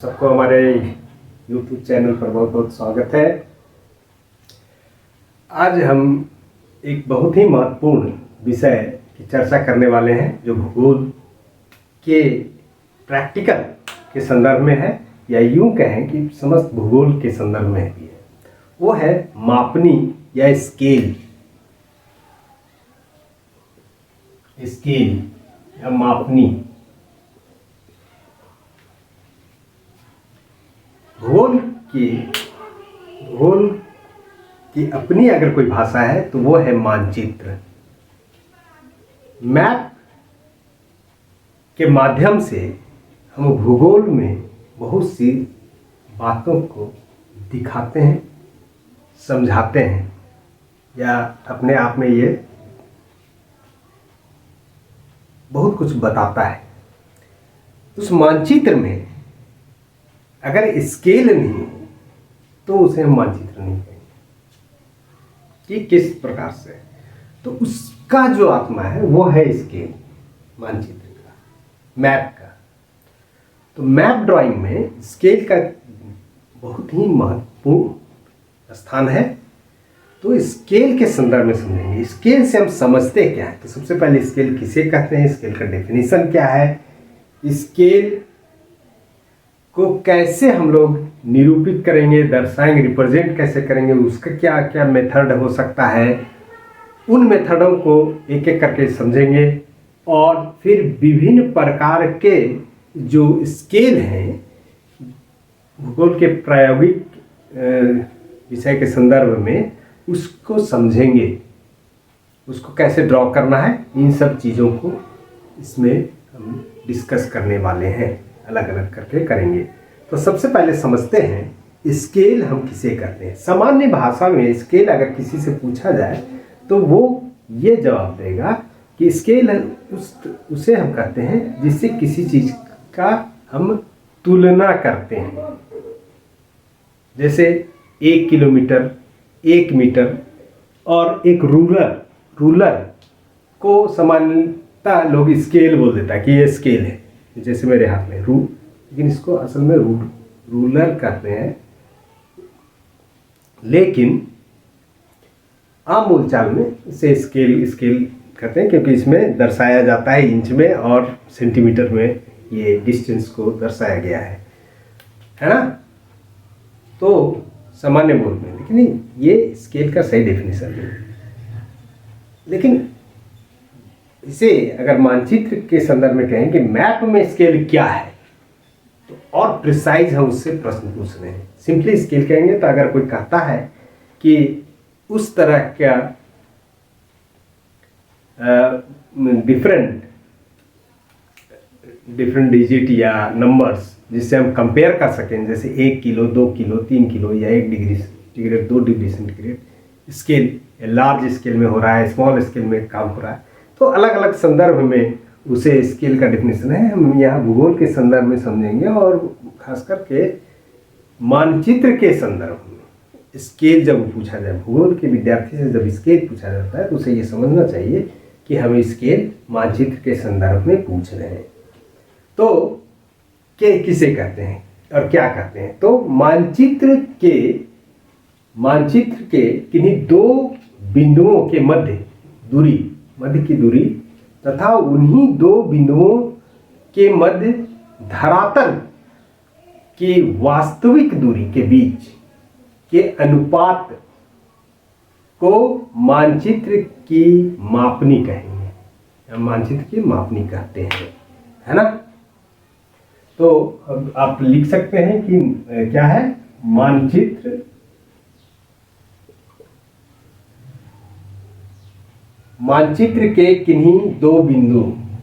सबको हमारे YouTube channel पर बहुत बहुत स्वागत है। आज हम एक बहुत ही महत्वपूर्ण विषय की चर्चा करने वाले हैं जो भूगोल के प्रैक्टिकल के संदर्भ में है, या यूं कहें कि समस्त भूगोल के संदर्भ में भी है। वो है मापनी या स्केल या मापनी। भूगोल की अपनी अगर कोई भाषा है तो वो है मानचित्र। मैप के माध्यम से हम भूगोल में बहुत सी बातों को दिखाते हैं, समझाते हैं, या अपने आप में ये बहुत कुछ बताता है। उस मानचित्र में अगर स्केल नहीं हो तो उसे हम मानचित्र नहीं कहेंगे कि किस प्रकार से। तो उसका जो आत्मा है वो है स्केल, मानचित्र का, मैप का। तो मैप ड्राइंग में स्केल का बहुत ही महत्वपूर्ण स्थान है। तो स्केल के संदर्भ में समझेंगे। स्केल से हम समझते क्या है। तो सबसे पहले स्केल किसे कहते हैं, स्केल का डेफिनेशन क्या है, स्केल को कैसे हम लोग निरूपित करेंगे, दर्शाएंगे, रिप्रेजेंट कैसे करेंगे, उसका क्या क्या मेथड हो सकता है, उन मेथडों को एक एक करके समझेंगे। और फिर विभिन्न प्रकार के जो स्केल हैं भूगोल के प्रायोगिक विषय के संदर्भ में उसको समझेंगे, उसको कैसे ड्रॉ करना है, इन सब चीज़ों को इसमें हम डिस्कस करने वाले हैं, अलग अलग करके करेंगे। तो सबसे पहले समझते हैं स्केल हम किसे कहते हैं। सामान्य भाषा में स्केल अगर किसी से पूछा जाए तो वो ये जवाब देगा कि स्केल उसे हम कहते हैं जिससे किसी चीज़ का हम तुलना करते हैं। जैसे 1 किलोमीटर, 1 मीटर और एक रूलर को सामान्यतः लोग स्केल बोल देता है कि ये स्केल है, जैसे मेरे हाथ में लेकिन इसको असल में रूलर कहते हैं। लेकिन आम बोलचाल में इसे स्केल कहते हैं क्योंकि इसमें दर्शाया जाता है इंच में और सेंटीमीटर में, ये डिस्टेंस को दर्शाया गया है ना। तो सामान्य बोल में, लेकिन ये स्केल का सही डेफिनेशन है। लेकिन इसे अगर मानचित्र के संदर्भ में कहें कि मैप में स्केल क्या है, तो और प्रिसाइज हम उससे प्रश्न पूछ रहे हैं। सिंपली स्केल कहेंगे तो अगर कोई कहता है कि उस तरह का डिफरेंट डिजिट या नंबर्स जिससे हम कंपेयर कर सकें, जैसे 1 किलो, 2 किलो, 3 किलो या 1 degree centigrade, 2 degree centigrade, scale large scale में हो रहा है, स्मॉल स्केल में काम हो रहा है, तो अलग अलग संदर्भ में उसे स्केल का डेफिनेशन है। हम यहाँ भूगोल के संदर्भ में समझेंगे और खास करके मानचित्र के संदर्भ में स्केल जब पूछा जाए, भूगोल के विद्यार्थी से जब स्केल पूछा जाता है तो उसे ये समझना चाहिए कि हम स्केल मानचित्र के संदर्भ में पूछ रहे हैं। तो किसे कहते हैं और क्या कहते हैं। तो मानचित्र के किन्हीं दो बिंदुओं के मध्य की दूरी तथा उन्हीं दो बिंदुओं के मध्य धरातल की वास्तविक दूरी के बीच के अनुपात को मानचित्र की मापनी कहेंगे, मानचित्र की मापनी कहते हैं, है ना। तो अब आप लिख सकते हैं कि क्या है मानचित्र के किन्हीं दो बिंदु,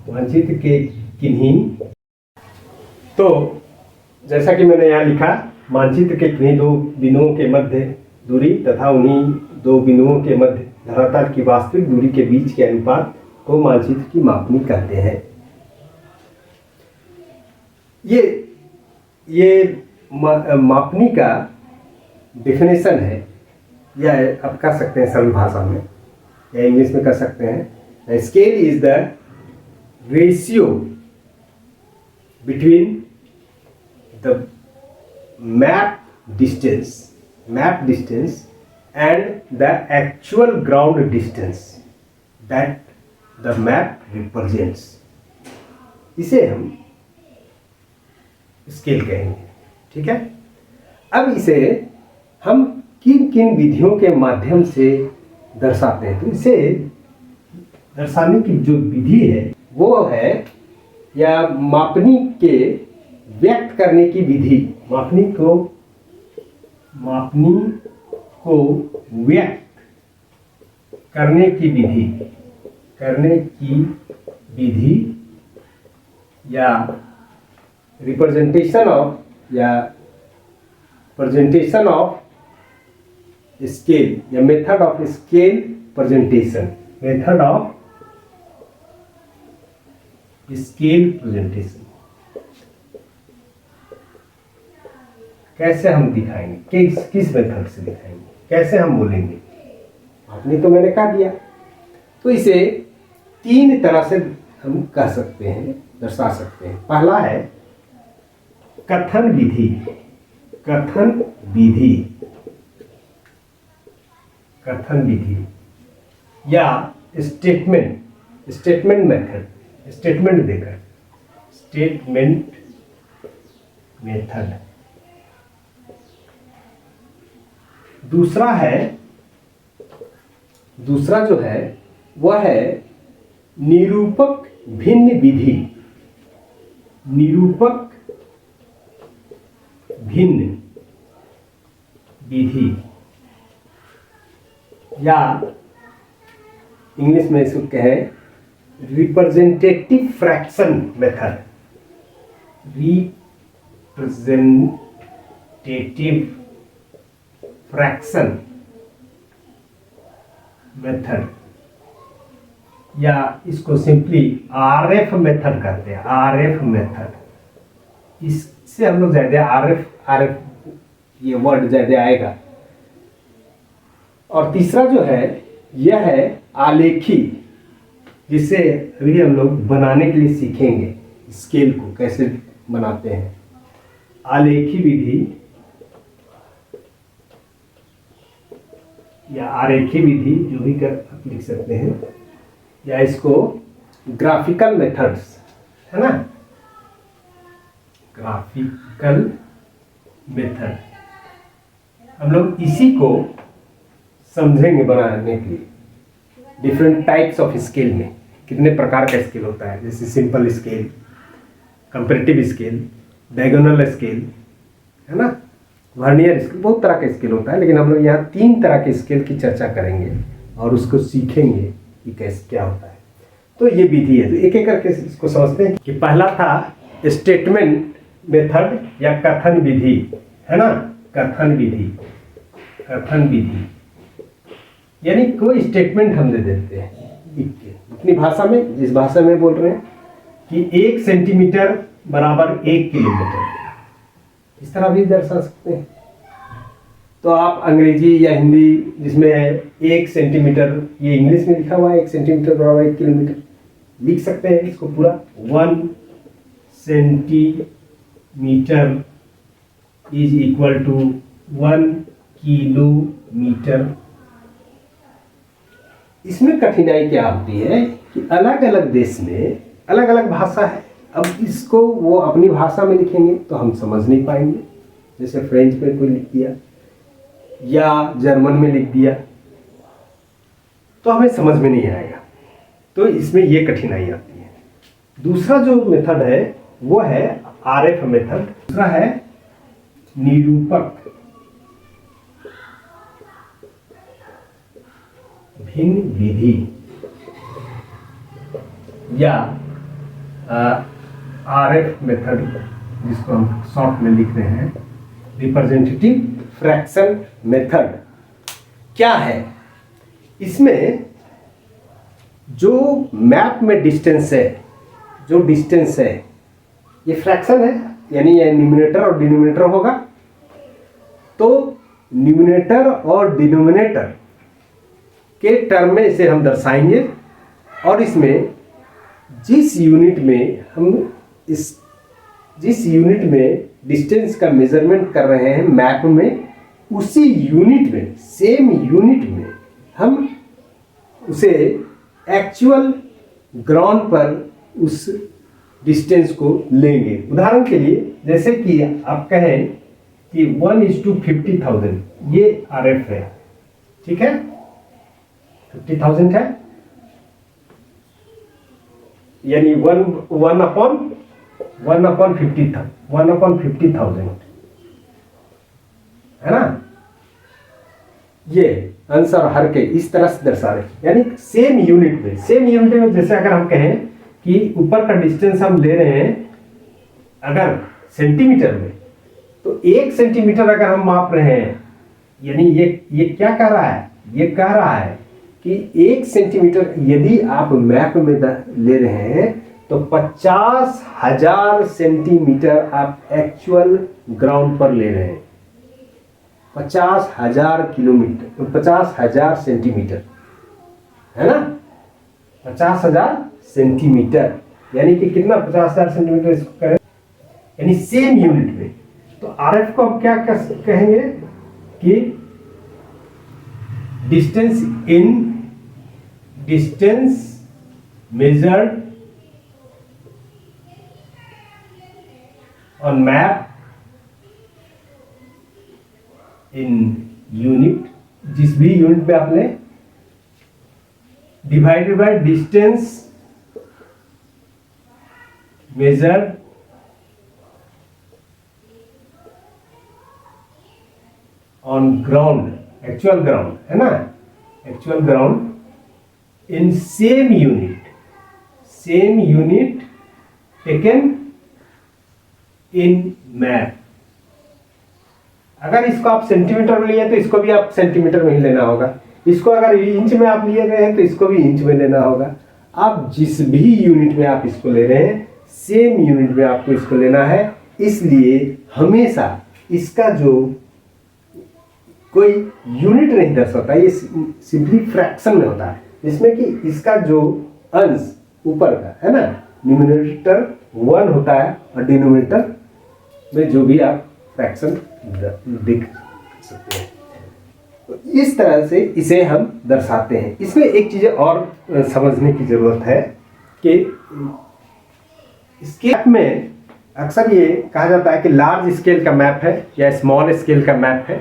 मानचित्र के किन्हीं, तो जैसा कि मैंने यहाँ लिखा, मानचित्र के किन्हीं दो बिंदुओं के मध्य दूरी तथा उन्हीं दो बिंदुओं के मध्य धरातल की वास्तविक दूरी के बीच के अनुपात को मानचित्र की मापनी कहते हैं। ये मापनी का डेफिनेशन है, या आप कह सकते हैं सरल भाषा में या इंग्लिश में कह सकते हैं, scale is the ratio between the map distance and the actual ground distance that the map represents, इसे हम स्केल कहेंगे। ठीक है, अब इसे हम किन किन विधियों के माध्यम से दर्शाते हैं। तो इसे दर्शाने की जो विधि है वो है, या मापनी के व्यक्त करने की विधि, मापनी को व्यक्त करने की विधि या रिप्रेजेंटेशन ऑफ स्केल या मेथड ऑफ स्केल प्रेजेंटेशन, कैसे हम दिखाएंगे, किस मेथड से दिखाएंगे, कैसे हम बोलेंगे। आपने तो मैंने कह दिया। तो इसे 3 तरह से हम कह सकते हैं, दर्शा सकते हैं। पहला है कथन विधि या स्टेटमेंट मेथड, स्टेटमेंट मेथड। दूसरा जो है वह है निरूपक भिन्न विधि या इंग्लिश में इसको कहें रिप्रेजेंटेटिव फ्रैक्शन मेथड, या इसको सिंपली आरएफ मेथड कहते हैं। इससे हम लोग ज्यादा आरएफ ये वर्ड ज्यादा आएगा। और तीसरा जो है यह है आलेखी, जिसे अभी हम लोग बनाने के लिए सीखेंगे, स्केल को कैसे बनाते हैं। आलेखी विधि या आरेखी विधि जो भी कर आप लिख सकते हैं, या इसको ग्राफिकल मेथड्स है ना, ग्राफिकल मेथड। हम लोग इसी को समझेंगे बनाने के लिए। डिफरेंट टाइप्स ऑफ स्केल में कितने प्रकार का स्केल होता है, जैसे simple scale, comparative scale, diagonal scale है ना, वर्नियर स्केल, बहुत तरह का स्केल होता है। लेकिन हम लोग यहाँ 3 तरह के स्केल की चर्चा करेंगे और उसको सीखेंगे कि कैसे क्या होता है। तो ये विधि है, तो एक एक करके इसको समझते हैं। कि पहला था स्टेटमेंट मेथड या कथन विधि है ना, कथन विधि यानी कोई स्टेटमेंट हम दे देते हैं अपनी भाषा में, जिस भाषा में बोल रहे हैं कि 1 सेंटीमीटर बराबर 1 किलोमीटर, इस तरह भी दर्शा सकते हैं। तो आप अंग्रेजी या हिंदी जिसमें है 1 सेंटीमीटर, ये इंग्लिश में लिखा हुआ है 1 सेंटीमीटर बराबर 1 किलोमीटर, लिख सकते हैं इसको पूरा 1 centimetre is equal to 1 kilometre. इसमें कठिनाई क्या होती है कि अलग अलग देश में अलग अलग भाषा है। अब इसको वो अपनी भाषा में लिखेंगे तो हम समझ नहीं पाएंगे। जैसे फ्रेंच में कोई लिख दिया या जर्मन में लिख दिया तो हमें समझ में नहीं आएगा। तो इसमें ये कठिनाई आती है। दूसरा जो मेथड है वो है आरएफ मेथड। दूसरा है निरूपक भिन्न विधि या आरएफ मेथड, जिसको हम शॉर्ट में लिख रहे हैं रिप्रेजेंटेटिव फ्रैक्शन मेथड। क्या है इसमें? जो मैप में डिस्टेंस है, जो डिस्टेंस है ये फ्रैक्शन है, यानी ये न्यूमरेटर और डिनोमिनेटर होगा। तो न्यूमरेटर और डिनोमिनेटर के टर्म में इसे हम दर्शाएंगे और इसमें जिस यूनिट में हम इस जिस यूनिट में डिस्टेंस का मेजरमेंट कर रहे हैं मैप में, उसी यूनिट में, सेम यूनिट में हम उसे एक्चुअल ग्राउंड पर उस डिस्टेंस को लेंगे। उदाहरण के लिए जैसे कि आप कहें कि 1:50,000 ये RF है, ठीक है, 50,000 है, यानी 1/50,000 है ना। ये आंसर हर के इस तरह से दर्शा रहे, यानी सेम यूनिट में जैसे अगर हम कहें कि ऊपर का डिस्टेंस हम ले रहे हैं अगर सेंटीमीटर में, तो 1 सेंटीमीटर अगर हम माप रहे हैं, यानी ये क्या कह रहा है, ये कह रहा है कि 1 सेंटीमीटर यदि आप मैप में ले रहे हैं तो 50,000 सेंटीमीटर आप एक्चुअल ग्राउंड पर ले रहे हैं। 50,000 किलोमीटर, 50,000 सेंटीमीटर है ना, 50,000 सेंटीमीटर, यानी कि कितना, 50,000 सेंटीमीटर इसको करें, यानी सेम यूनिट में। तो RF को हम क्या कहेंगे कि distance measured on map in unit, जिस भी यूनिट पे आपने, divided by distance measured on ground, actual ground है ना, actual ground in same unit taken in map. अगर इसको आप सेंटीमीटर में लिए तो इसको भी आप सेंटीमीटर में ही लेना होगा, इसको अगर इंच में आप लिए गए हैं तो इसको भी इंच में लेना होगा। आप जिस भी यूनिट में आप इसको ले रहे हैं, सेम यूनिट में आपको इसको लेना है। इसलिए हमेशा इसका जो कोई यूनिट नहीं दर्शाता, ये सिंपली फ्रैक्शन में होता है, जिसमें कि इसका जो अंश ऊपर का है ना, न्यूमरेटर 1 होता है और डिनोमिनेटर में जो भी आप फ्रैक्शन देख सकते हैं। तो इस तरह से इसे हम दर्शाते हैं। इसमें एक चीज़ और समझने की ज़रूरत है कि स्केल में अक्सर ये कहा जाता है कि लार्ज स्केल का मैप है या स्मॉल स्केल का मैप है,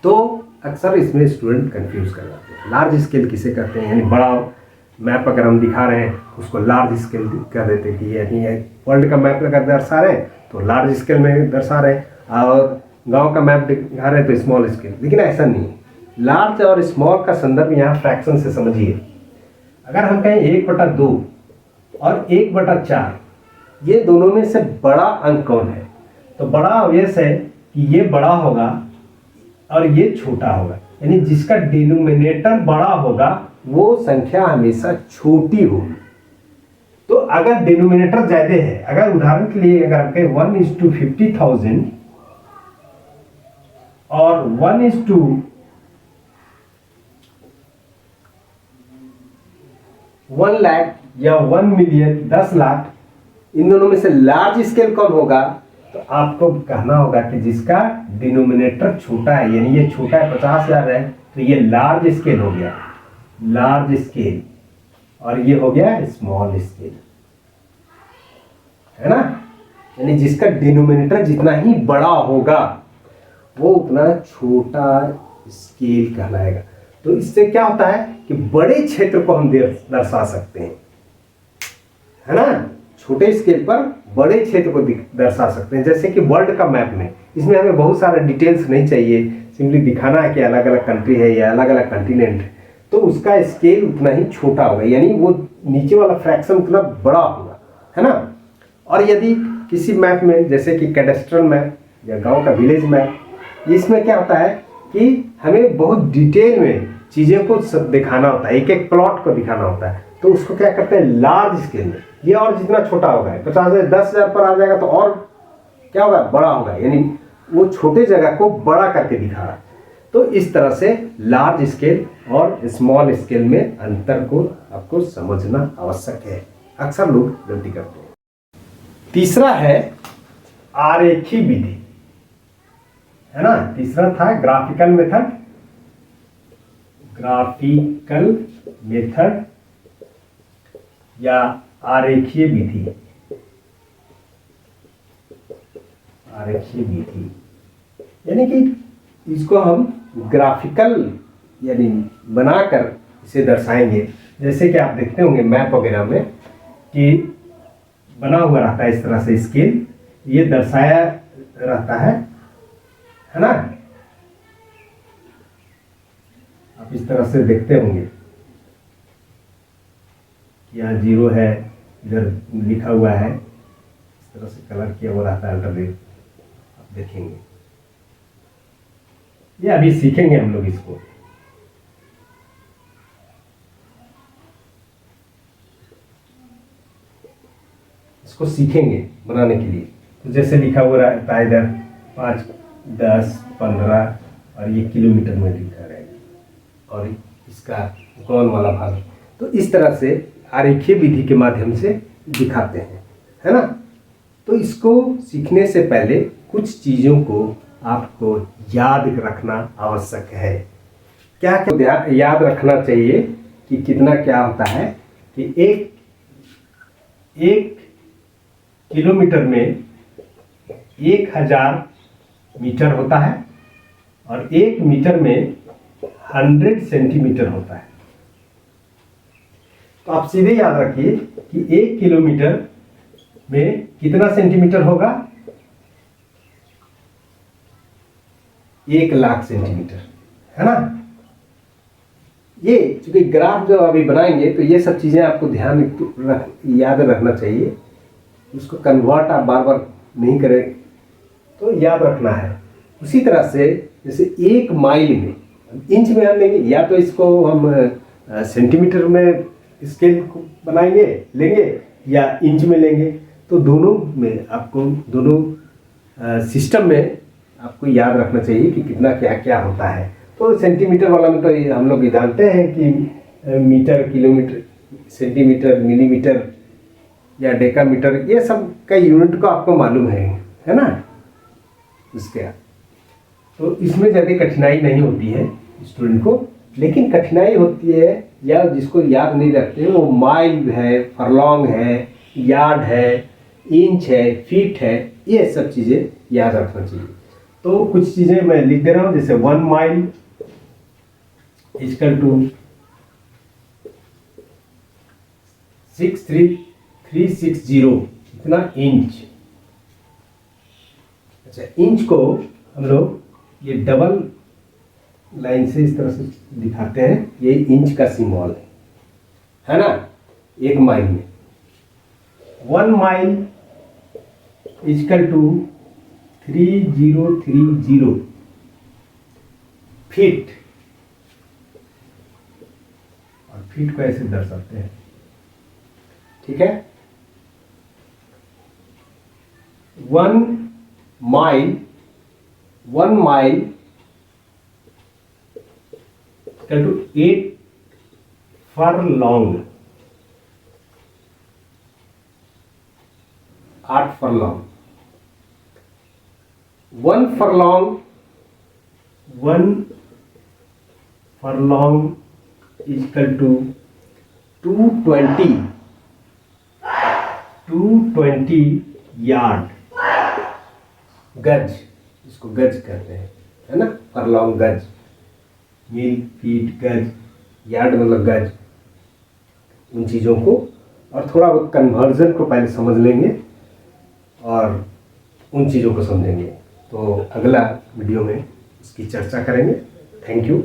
तो अक्सर इसमें स्टूडेंट कंफ्यूज कर जाते हैं। लार्ज स्केल किसे कहते हैं, यानी बड़ा मैप अगर हम दिखा रहे हैं उसको लार्ज स्केल कर देते हैं कि यानी वर्ल्ड का मैप अगर दर्शा रहे हैं तो लार्ज स्केल में दर्शा रहे हैं, और गांव का मैप दिखा रहे हैं तो स्मॉल स्केल। लेकिन ऐसा नहीं है, लार्ज और स्मॉल का संदर्भ यहाँ फ्रैक्शन से समझिए। अगर हम कहें 1/2 और 1/4, ये दोनों में से बड़ा अंक कौन है, तो बड़ा ऑब्वियस है कि ये बड़ा होगा और ये छोटा होगा, यानी जिसका डिनोमिनेटर बड़ा होगा वो संख्या हमेशा छोटी होगी। तो अगर डिनोमिनेटर ज्यादा है, अगर उदाहरण के लिए अगर हम कहें 1:50,000 और 1:1 लाख या 1 मिलियन 10 लाख, इन दोनों में से लार्ज स्केल कौन होगा, तो आपको कहना होगा कि जिसका डिनोमिनेटर छोटा है, यानी ये छोटा है 50,000 है, तो ये लार्ज स्केल हो गया, लार्ज स्केल, और ये हो गया स्मॉल स्केल, है ना। यानी जिसका डिनोमिनेटर जितना ही बड़ा होगा वो उतना छोटा स्केल कहलाएगा। तो इससे क्या होता है कि बड़े क्षेत्र को हम दर्शा सकते हैं, है ना, छोटे स्केल पर बड़े क्षेत्र को दर्शा सकते हैं। जैसे कि वर्ल्ड का मैप में, इसमें हमें बहुत सारे डिटेल्स नहीं चाहिए, सिंपली दिखाना है कि अलग अलग कंट्री है या अलग अलग कंटिनेंट है, तो उसका स्केल उतना ही छोटा होगा, यानी वो नीचे वाला फ्रैक्शन उतना बड़ा होगा, है ना। और यदि किसी मैप में जैसे कि कैडेस्ट्रल मैप या गांव का विलेज मैप, इसमें क्या होता है कि हमें बहुत डिटेल में चीज़ों को दिखाना होता है, एक एक प्लॉट को दिखाना होता है, तो उसको क्या करते हैं लार्ज स्केल में। ये और जितना छोटा होगा 50,000 10,000 पर आ जाएगा तो और क्या होगा, बड़ा होगा, यानी वो छोटे जगह को बड़ा करके दिखा रहा है। तो इस तरह से लार्ज स्केल और स्मॉल स्केल में अंतर को आपको समझना आवश्यक है, अक्सर लोग गलती करते हैं। तीसरा है आरेखीय विधि, है ना। तीसरा था ग्राफिकल मेथड, ग्राफिकल मेथड या आरेखीय विधि, आरेखीय विधि यानी कि इसको हम ग्राफिकल यानी बनाकर इसे दर्शाएंगे। जैसे कि आप देखते होंगे मैप वगैरह में कि बना हुआ रहता है इस तरह से स्केल, ये दर्शाया रहता है ना। आप इस तरह से देखते होंगे, यहाँ 0 है, इधर लिखा हुआ है, इस तरह से कलर किया हुआ रहता है अल्टरनेट, आप देखेंगे। ये अभी सीखेंगे हम लोग इसको। इसको सीखेंगे बनाने के लिए। तो जैसे लिखा हुआ रहता है इधर 5, 10, 15 और ये किलोमीटर में लिखा रहेगा और इसका कौन वाला भाग। तो इस तरह से आरेखीय विधि के माध्यम से दिखाते हैं, है ना। तो इसको सीखने से पहले कुछ चीज़ों को आपको याद रखना आवश्यक है। क्या क्या याद रखना चाहिए कि कितना क्या होता है कि एक किलोमीटर में 1000 मीटर होता है और 1 मीटर में 100 सेंटीमीटर होता है। तो आप सीधे याद रखिए कि 1 किलोमीटर में कितना सेंटीमीटर होगा, 1,00,000 सेंटीमीटर, है ना। ये चूंकि ग्राफ जो अभी बनाएंगे तो ये सब चीज़ें आपको याद रखना चाहिए। उसको कन्वर्ट आप बार बार नहीं करें, तो याद रखना है। उसी तरह से जैसे 1 माइल में इंच में हम लेंगे, या तो इसको हम सेंटीमीटर में स्केल को बनाएंगे लेंगे या इंच में लेंगे। तो दोनों में आपको दोनों सिस्टम में आपको याद रखना चाहिए कि कितना क्या क्या होता है। तो सेंटीमीटर वाला में तो हम लोग जानते हैं कि मीटर, किलोमीटर, सेंटीमीटर, मिलीमीटर या डेकामीटर, ये सब का यूनिट को आपको मालूम है ना। इसके तो इसमें ज़्यादा कठिनाई नहीं होती है स्टूडेंट को, लेकिन कठिनाई होती है या जिसको याद नहीं रखते हैं वो माइल है, फरलॉन्ग है, यार्ड है, इंच है, फीट है, ये सब चीज़ें याद रखना चाहिए। तो कुछ चीज़ें मैं लिख दे रहा हूँ, जैसे 1 माइल इक्वल टू 63360, इतना इंच। अच्छा, इंच को हम लोग ये डबल लाइन से इस तरह से दिखाते हैं, ये इंच का सिंबल है ना। 1 माइल में 1 माइल इक्वल टू 3030 फीट, और फीट को ऐसे दर्शाते हैं, ठीक है। 1 mile equal to 8 furlong, 8 furlong. 1 furlong equal to 220 yard, गज, इसको गज कहते हैं, है ना। फरलॉन्ग गज, मील, फीट, गज, यार्ड मतलब गज। उन चीज़ों को और थोड़ा बहुत कन्वर्जन को पहले समझ लेंगे और उन चीज़ों को समझेंगे। तो अगला वीडियो में उसकी चर्चा करेंगे। Thank you.